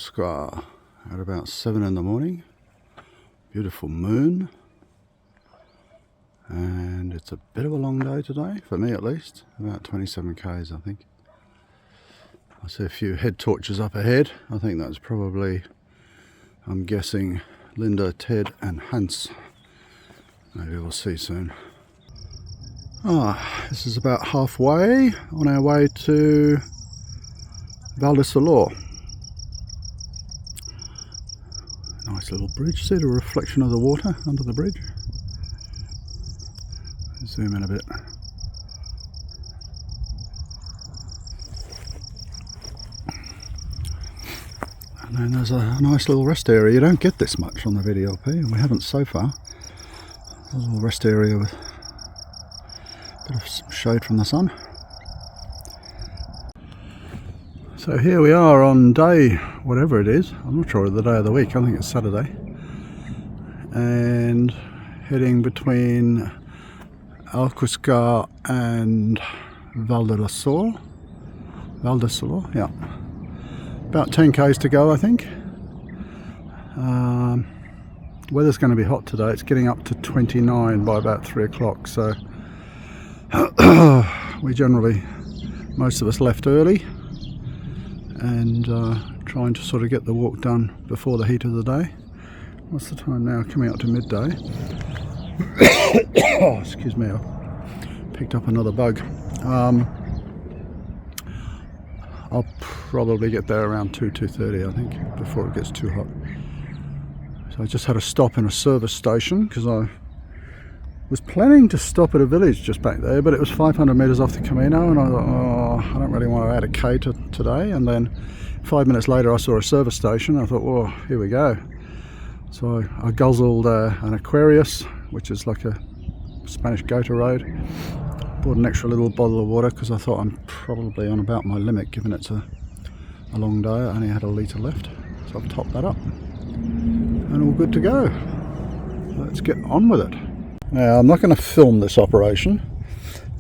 Alcuescar at about 7 in the morning. Beautiful moon, and it's a bit of a long day today, for me at least, about 27 k's I think. I see a few head torches up ahead. I think that's probably, I'm guessing, Linda, Ted and Hans. Maybe we'll see soon. This is about halfway on our way to Valdesalor. Nice little bridge. See the reflection of the water under the bridge? Zoom in a bit. And then there's a nice little rest area. You don't get this much on the VdlP, and we haven't so far. There's a little rest area with a bit of shade from the sun. So here we are on day whatever it is. I'm not sure of the day of the week. I think it's Saturday. And heading between Alcuescar and Valdesalor. Valdesalor, yeah. About 10 k's to go, I think. Weather's going to be hot today. It's getting up to 29 by about 3 o'clock. So we generally, most of us left early and trying to sort of get the walk done before the heat of the day. What's the time now? Coming up to midday. Oh, excuse me, I picked up another bug. I'll probably get there around 2:30 I think, before it gets too hot. So I just had a stop in a service station because I was planning to stop at a village just back there, but it was 500 metres off the Camino, and I thought, oh, I don't really want to add a K today. And then 5 minutes later I saw a service station. I thought, oh, here we go. So I guzzled an Aquarius, which is like a Spanish Gatorade. Bought an extra little bottle of water because I thought I'm probably on about my limit, given it's a long day. I only had a litre left, so I've topped that up and all good to go. Let's get on with it. Now, I'm not going to film this operation.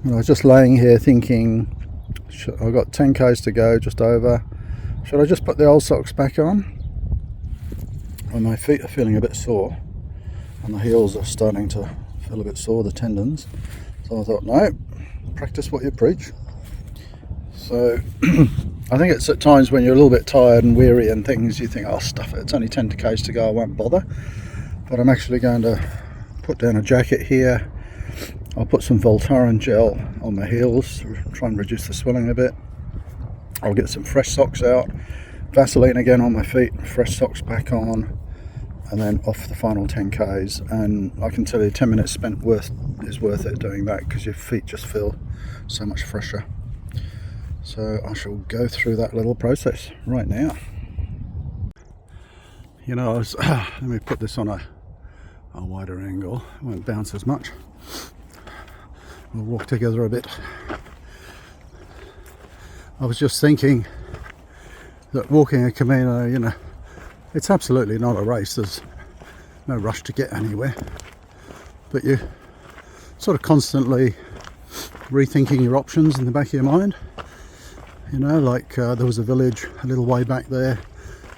I was just laying here thinking, I've got 10 k's to go, just over. Should I just put the old socks back on? And my feet are feeling a bit sore, and the heels are starting to feel a bit sore, the tendons. So I thought, no, practice what you preach. So I think it's at times when you're a little bit tired and weary and things, you think, oh, stuff it, it's only 10 k's to go, I won't bother. But I'm actually going to put down a jacket here. I'll put some Voltaren gel on my heels to try and reduce the swelling a bit. I'll get some fresh socks out, Vaseline again on my feet, fresh socks back on, and then off the final 10 k's. And I can tell you 10 minutes spent is worth it doing that, because your feet just feel so much fresher. So I shall go through that little process right now. You know, let me put this on a wider angle. It won't bounce as much. We'll walk together a bit. I was just thinking that walking a Camino, you know, it's absolutely not a race. There's no rush to get anywhere, but you sort of constantly rethinking your options in the back of your mind. You know, like there was a village a little way back there,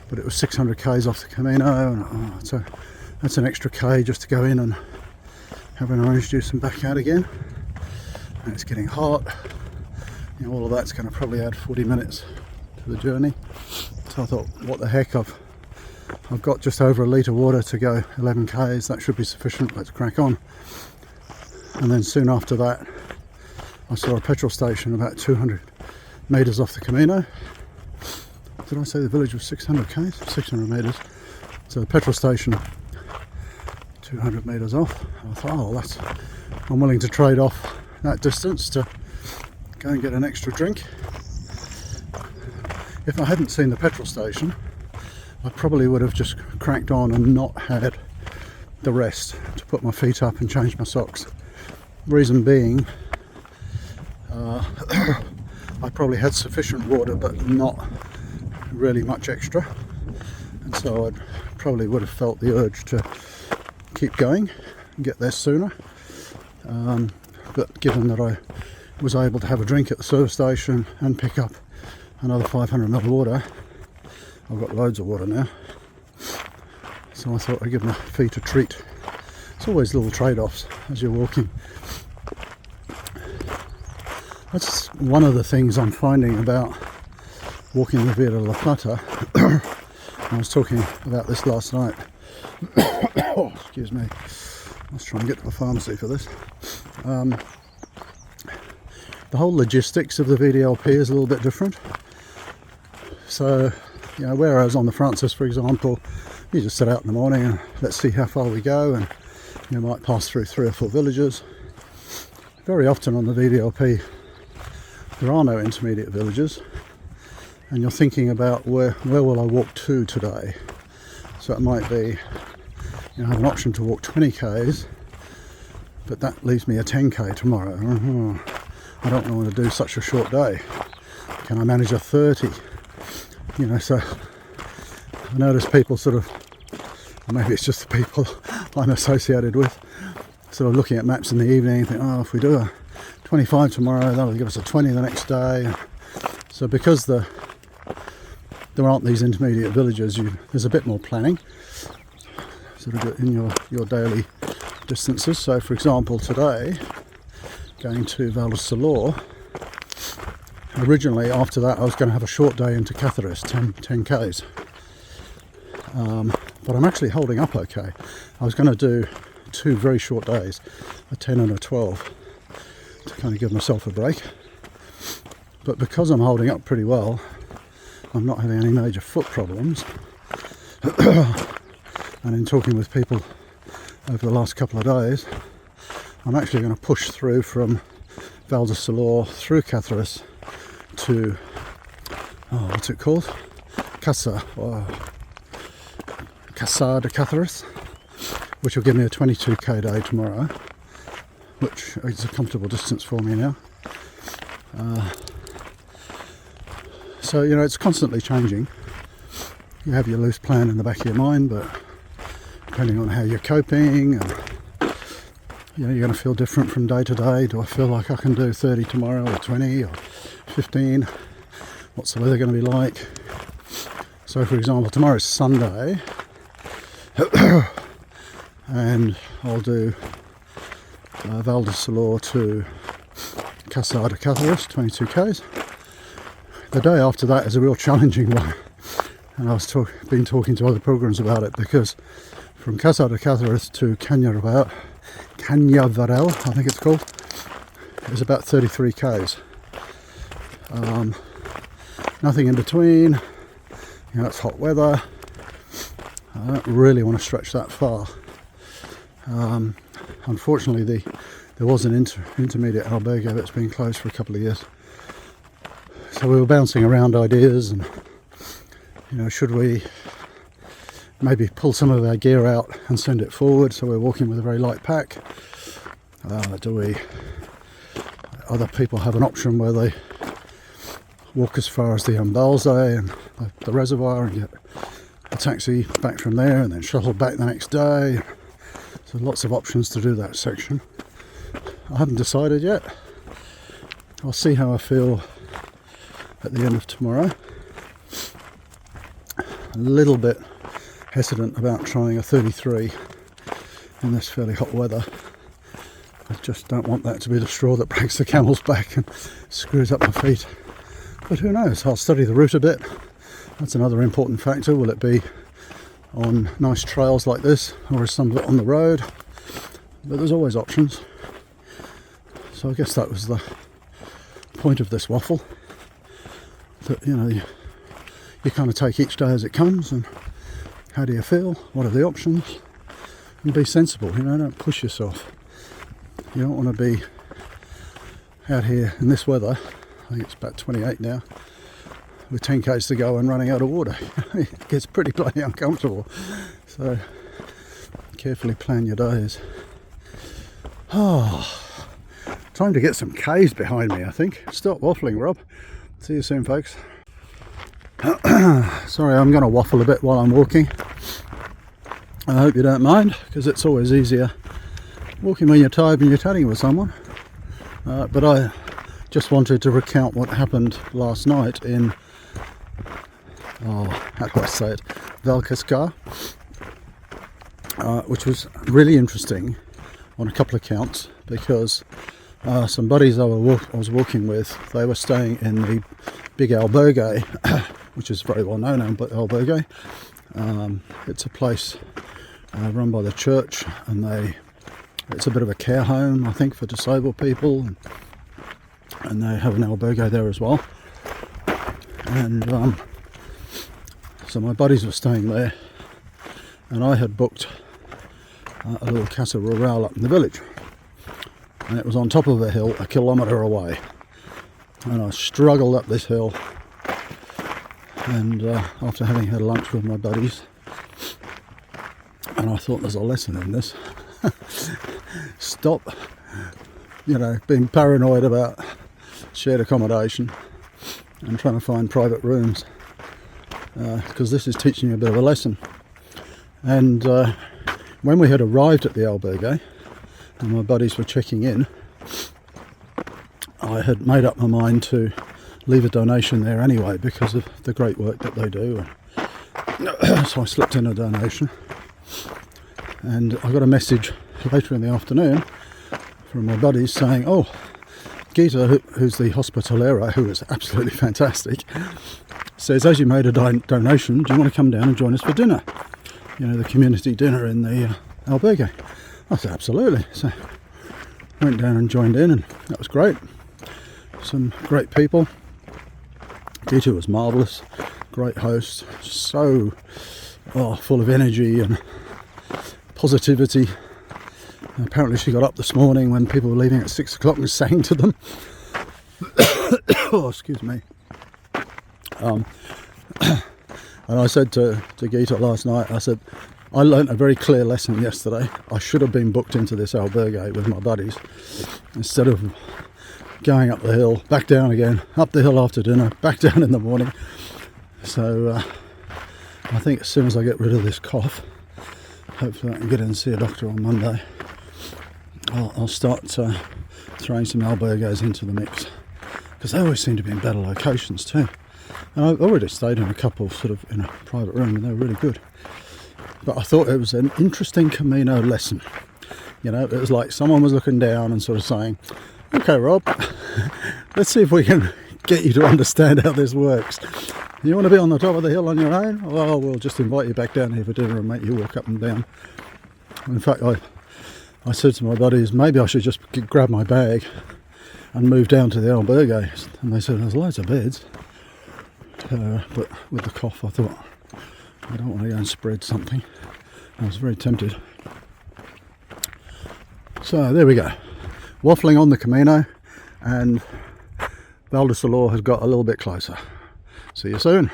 but it was 600 k's off the Camino, and so that's an extra K just to go in and have an orange juice and back out again. And it's getting hot. You know, all of that's going to probably add 40 minutes to the journey. So I thought, what the heck, I've got just over a litre of water to go 11 k's, that should be sufficient, let's crack on. And then soon after that I saw a petrol station about 200 metres off the Camino. Did I say the village was 600 k's? 600 metres. So the petrol station 200 metres off. I thought, oh, I'm willing to trade off that distance to go and get an extra drink. If I hadn't seen the petrol station, I probably would have just cracked on and not had the rest to put my feet up and change my socks. Reason being, I probably had sufficient water but not really much extra, and so I probably would have felt the urge to keep going and get there sooner. But given that I was able to have a drink at the service station and pick up another 500 ml of water, I've got loads of water now, so I thought I'd give my feet a treat. It's always little trade-offs as you're walking. That's one of the things I'm finding about walking the Via della Plata. I was talking about this last night. Oh, excuse me. Let's try and get to the pharmacy for this. The whole logistics of the VdlP is a little bit different. So, you know, whereas on the Francis, for example, you just set out in the morning and let's see how far we go, and you might pass through 3 or 4 villages. Very often on the VdlP, there are no intermediate villages, and you're thinking about where will I walk to today. So it might be, you know, I have an option to walk 20 k's, but that leaves me a 10k tomorrow. I don't want to do such a short day. Can I manage a 30? You know, so I notice people sort of, or maybe it's just the people I'm associated with, sort of looking at maps in the evening and think, oh, if we do a 25 tomorrow, that'll give us a 20 the next day. So because there aren't these intermediate villages, there's a bit more planning sort of in your daily distances. So for example, today, going to Valdesalor, originally after that I was going to have a short day into Cáceres, 10 k's. But I'm actually holding up okay. I was going to do 2 very short days, a 10 and a 12, to kind of give myself a break. But because I'm holding up pretty well, I'm not having any major foot problems. And in talking with people over the last couple of days, I'm actually going to push through from Valdesalor through Cáceres to, what's it called? Casa de Cáceres, which will give me a 22k day tomorrow, which is a comfortable distance for me now. So, you know, it's constantly changing. You have your loose plan in the back of your mind, but depending on how you're coping, and you know, you're going to feel different from day to day. Do I feel like I can do 30 tomorrow, or 20, or 15? What's the weather going to be like? So, for example, tomorrow's Sunday, and I'll do Valdesalor to Casa de Cáceres, 22 k's. The day after that is a real challenging one, and I've been talking to other pilgrims about it, because from Casa de Cáceres to Cañaveral, I think it's called, is about 33 k's. Nothing in between. You know, it's hot weather. I don't really want to stretch that far. Unfortunately, there was an intermediate albergue that's been closed for a couple of years. So we were bouncing around ideas, and you know, should we maybe pull some of our gear out and send it forward, so we're walking with a very light pack? Other people have an option where they walk as far as the embalse and the reservoir and get a taxi back from there and then shuttle back the next day. So lots of options to do that section. I haven't decided yet. I'll see how I feel at the end of tomorrow. A little bit hesitant about trying a 33 in this fairly hot weather. I just don't want that to be the straw that breaks the camel's back and screws up my feet. But who knows, I'll study the route a bit. That's another important factor. Will it be on nice trails like this, or is some of it on the road? But there's always options. So I guess that was the point of this waffle. That, you know, you kind of take each day as it comes, and how do you feel? What are the options? And be sensible, you know, don't push yourself. You don't want to be out here in this weather. I think it's about 28 now, with 10 k's to go and running out of water. It gets pretty bloody uncomfortable. So carefully plan your days. Time to get some k's behind me, I think. Stop waffling, Rob. See you soon, folks. Sorry, I'm going to waffle a bit while I'm walking. I hope you don't mind, because it's always easier walking when you're tired when you're chatting with someone. But I just wanted to recount what happened last night in how do I say it, Valdesalor, which was really interesting on a couple of counts, because some buddies I was walking with, they were staying in the big albergue, which is very well known, albergue. It's a place run by the church, and it's a bit of a care home, I think, for disabled people, and they have an albergue there as well. And so my buddies were staying there, and I had booked a little casa rural up in the village, and it was on top of a hill a kilometre away, and I struggled up this hill, and after having had lunch with my buddies, and I thought, there's a lesson in this. Stop, being paranoid about shared accommodation and trying to find private rooms, because this is teaching you a bit of a lesson. And when we had arrived at the albergue and my buddies were checking in, I had made up my mind to leave a donation there anyway, because of the great work that they do. So I slipped in a donation, and I got a message later in the afternoon from my buddies saying, oh, Gita, who's the hospitalera, who is absolutely fantastic, says, as you made a donation, do you want to come down and join us for dinner? The community dinner in the albergue. I said, absolutely. So I went down and joined in, and that was great. Some great people. Gita was marvellous, great host, so full of energy and positivity. And apparently she got up this morning when people were leaving at 6 o'clock and sang to them. Oh, excuse me. And I said to Gita last night, I said, I learnt a very clear lesson yesterday. I should have been booked into this albergue with my buddies, instead of going up the hill, back down again, up the hill after dinner, back down in the morning. So I think as soon as I get rid of this cough, hopefully I can get in and see a doctor on Monday, I'll start throwing some albergues into the mix, because they always seem to be in better locations too. And I've already stayed in a couple sort of in a private room, and they're really good. But I thought it was an interesting Camino lesson. It was like someone was looking down and sort of saying, okay, Rob, let's see if we can get you to understand how this works. You want to be on the top of the hill on your own? Well, we'll just invite you back down here for dinner and make you walk up and down. In fact, I said to my buddies, maybe I should just grab my bag and move down to the albergue. And they said, there's loads of beds. But with the cough, I thought, I don't want to go and spread something. I was very tempted. So there we go. Waffling on the Camino, and Valdesalor has got a little bit closer. See you soon.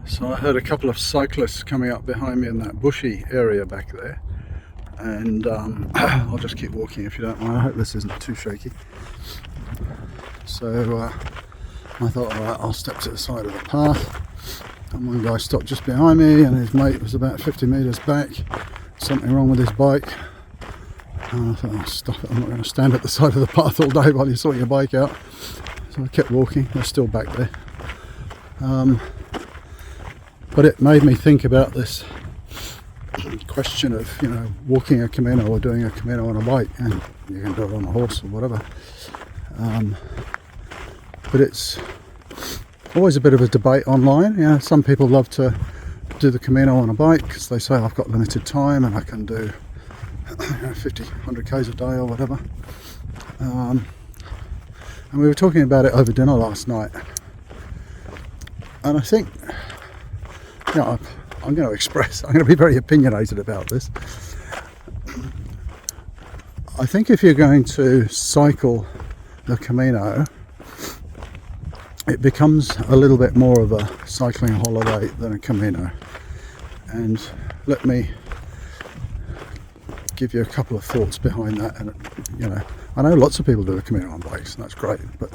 So I heard a couple of cyclists coming up behind me in that bushy area back there, and I'll just keep walking if you don't mind. I hope this isn't too shaky. So I thought, alright, I'll step to the side of the path, and one guy stopped just behind me, and his mate was about 50 metres back. Something wrong with his bike. And I thought, oh, stop it, I'm not going to stand at the side of the path all day while you sort your bike out. So I kept walking. They're still back there. But it made me think about this question of, walking a Camino or doing a Camino on a bike, and you can do it on a horse or whatever. But it's always a bit of a debate online. Some people love to do the Camino on a bike because they say, I've got limited time and I can do 50, 100 k's a day or whatever. And we were talking about it over dinner last night, and I think, I'm going to be very opinionated about this. I think if you're going to cycle the Camino, it becomes a little bit more of a cycling holiday than a Camino. And let me give you a couple of thoughts behind that. And I know lots of people do the Camino on bikes, and that's great, but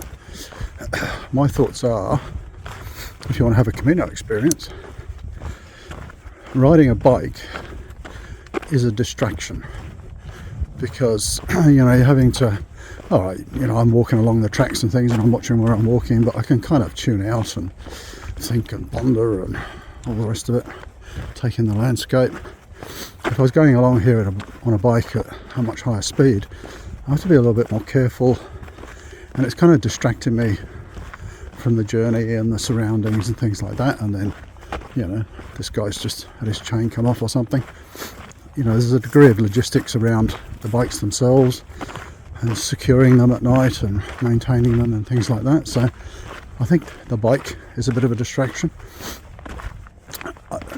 my thoughts are, if you want to have a Camino experience, riding a bike is a distraction, because you're having to, I'm walking along the tracks and things, and I'm watching where I'm walking, but I can kind of tune out and think and ponder and all the rest of it, take in the landscape. If I was going along here on a bike at a much higher speed, I have to be a little bit more careful, and it's kind of distracting me from the journey and the surroundings and things like that. And then, you know, this guy's just had his chain come off or something. You know, there's a degree of logistics around the bikes themselves and securing them at night and maintaining them and things like that. So I think the bike is a bit of a distraction.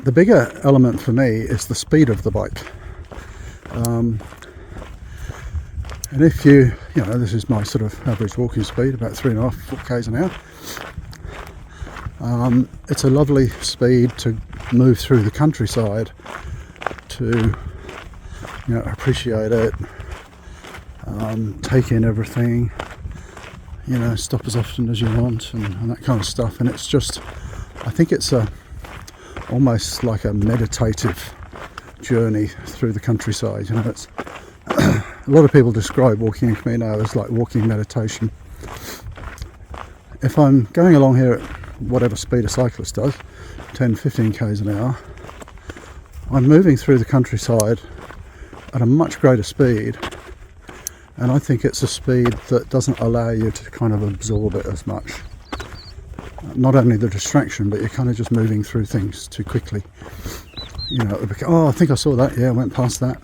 The bigger element for me is the speed of the bike. And if you know, this is my sort of average walking speed, about 3.5 k's an hour. It's a lovely speed to move through the countryside, to, you know, appreciate it, take in everything, you know, stop as often as you want and that kind of stuff. And it's just, I think it's almost like a meditative journey through the countryside. You know, it's a lot of people describe walking a Camino as like walking meditation. If I'm going along here at whatever speed a cyclist does, 10-15 k's an hour, I'm moving through the countryside at a much greater speed, and I think it's a speed that doesn't allow you to kind of absorb it as much. Not only the distraction, but you're kind of just moving through things too quickly. You know, oh, I think I saw that, yeah, I went past that.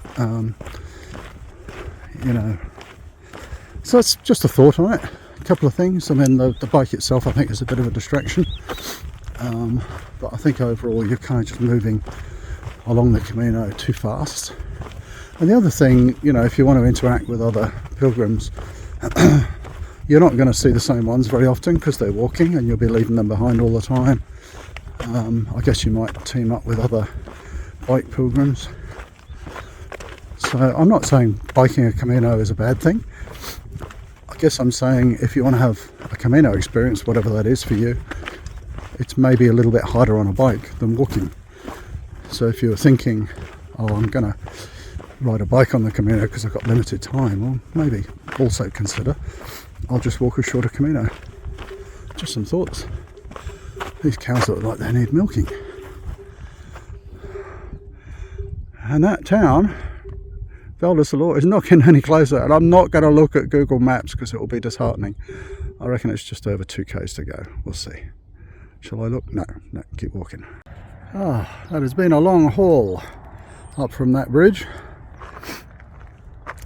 You know, so that's just a thought on it. A couple of things. I mean, the bike itself, I think, is a bit of a distraction, but I think overall you're kind of just moving along the Camino too fast. And the other thing, you know, if you want to interact with other pilgrims, you're not going to see the same ones very often because they're walking and you'll be leaving them behind all the time. I guess you might team up with other bike pilgrims. So I'm not saying biking a Camino is a bad thing. I guess I'm saying if you want to have a Camino experience, whatever that is for you, it's maybe a little bit harder on a bike than walking. So if you're thinking, oh, I'm going to ride a bike on the Camino because I've got limited time, well, maybe also consider, I'll just walk a shorter Camino. Just some thoughts. These cows look like they need milking. And that town, Valdesalor, is not getting any closer, and I'm not going to look at Google Maps because it will be disheartening. I reckon it's just over 2 k's to go. We'll see. Shall I look? No, keep walking. Ah, that has been a long haul up from that bridge,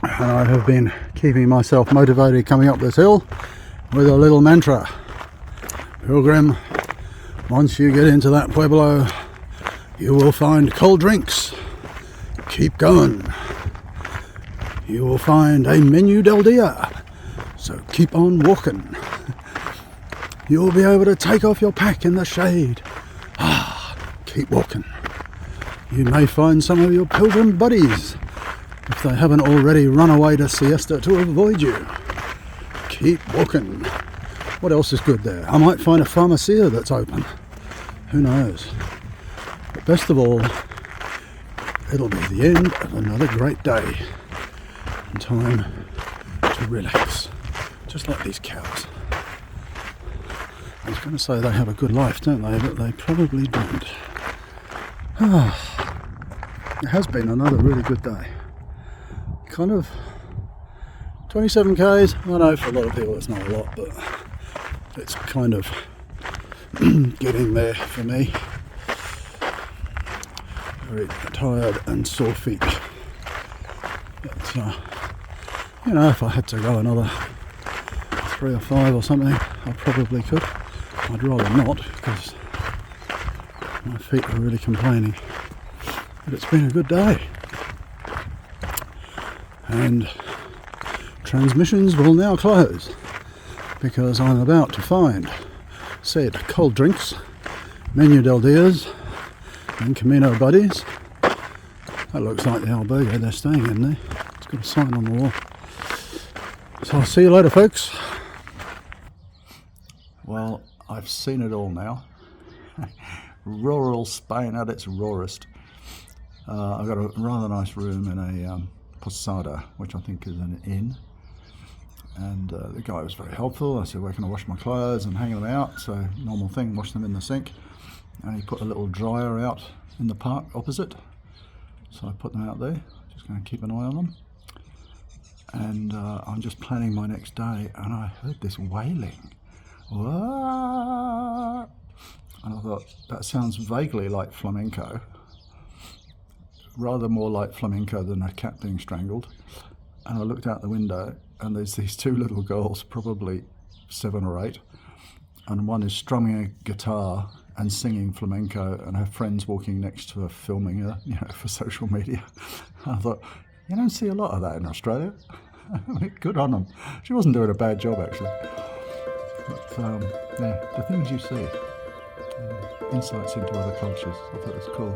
and I have been keeping myself motivated coming up this hill with a little mantra. Pilgrim, once you get into that pueblo, you will find cold drinks. Keep going. You will find a menu del dia, so keep on walking. You will be able to take off your pack in the shade. Keep walking. You may find some of your pilgrim buddies if they haven't already run away to siesta to avoid you. Keep walking. What else is good there? I might find a pharmacia that's open. Who knows? But best of all, it'll be the end of another great day. And time to relax. Just like these cows. I was going to say they have a good life, don't they? But they probably don't. It has been another really good day. Kind of 27 k's. I know for a lot of people it's not a lot, but it's kind of getting there for me. Very tired and sore feet. But you know, if I had to go another 3 or 5 or something, I probably could. I'd rather not because my feet are really complaining. But it's been a good day. And transmissions will now close because I'm about to find said cold drinks, menu del dias and Camino buddies. That looks like the albergue they're staying in there. It's got a sign on the wall. So I'll see you later, folks. Well, I've seen it all now. Rural Spain at its rawest. I've got a rather nice room in a posada, which I think is an inn. And the guy was very helpful. I said, where can I wash my clothes, and hang them out. So normal thing, wash them in the sink. And he put a little dryer out in the park opposite. So I put them out there, just going to keep an eye on them. And I'm just planning my next day, and I heard this wailing. Wah! And I thought, that sounds vaguely like flamenco. Rather more like flamenco than a cat being strangled. And I looked out the window, and there's these two little girls, probably 7 or 8, and one is strumming a guitar and singing flamenco, and her friend's walking next to her filming her, you know, for social media. And I thought, you don't see a lot of that in Australia. Good on them. She wasn't doing a bad job, actually. But yeah, the things you see, insights into other cultures, I thought it was cool.